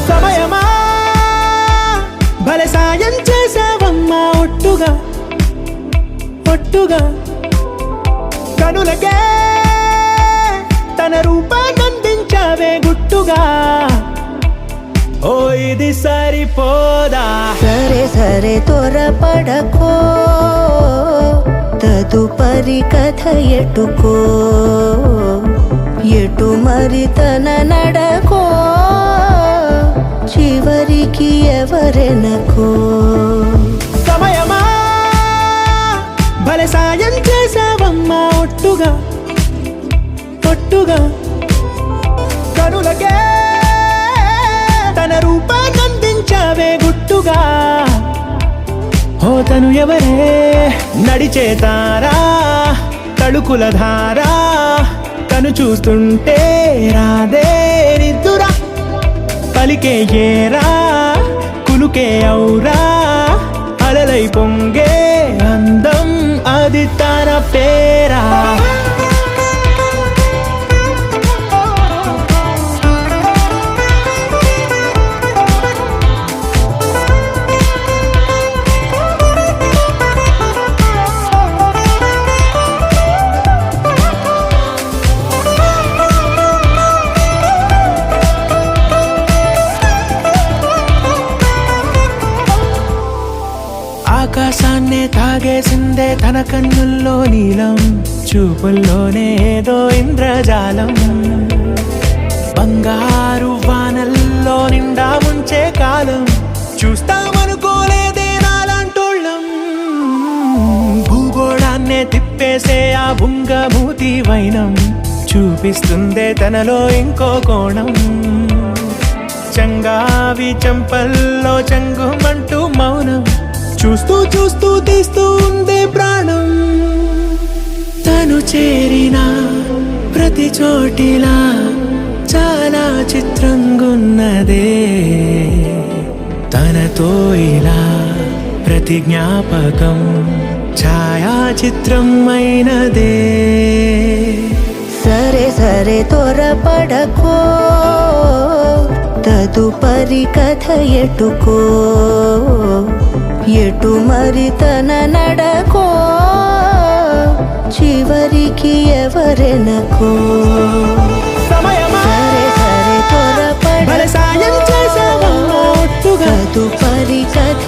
సమయమా భలే సాయం చేసావమ్మా ఒట్టుగా ఒట్టుగా కనులకే తన రూపాన్నందించావే గుట్టుగా ఓ ఇది సరిపోదా సరే సరే త్వరపడకో తదుపరి కథ ఎటుకో ఎటు మరి తన నడకో చివరికి ఎవరెనకో సమయమా భలే సాయం చేసావమ్మా ఒట్టుగా ఒట్టుగా కనులకే తన రూపాన్నందించావే గుట్టుగా ఓ తను ఎవరే నడిచే తారా తడుకుల ధారా తను చూస్తుంటే రాదే నిద్దురా పలికే ఏరా కులుకే ఔరా అలలై పొంగే అందం అది తన పేరా ఆకాశాన్నే తాగేసిందే తన కన్నుల్లో నీలం చూపుల్లోనే ఏదో ఇంద్రజాలం బంగారు వానల్లో నిండా ముంచే కాలం చూస్తామనుకోలేదే నాలాంటోళ్ళం భూగోళాన్నే తిప్పేసే ఆ బుంగమూతి వైనం చూపిస్తుందే తనలో ఇంకో కోణం చంగావి చంపల్లో చంగుమంటూ మౌనం చూస్తూ చూస్తూ తీస్తూ ఉందే ప్రాణం తను చేరిన ప్రతి చోటిలా చాలా చిత్రంగున్నదే తనతో ఇలా ప్రతి జ్ఞాపకం ఛాయాచిత్రం అయినదే సరే సరే త్వరపడకో తదుపరి కథ ఎటుకో ఎటు మరి తన నడకో చివరికి ఎవరెనకో సమయమా సరే సరే త్వరపడ భలే సాయం చేసావమ్మా ఒట్టుగా తదుపరి కథ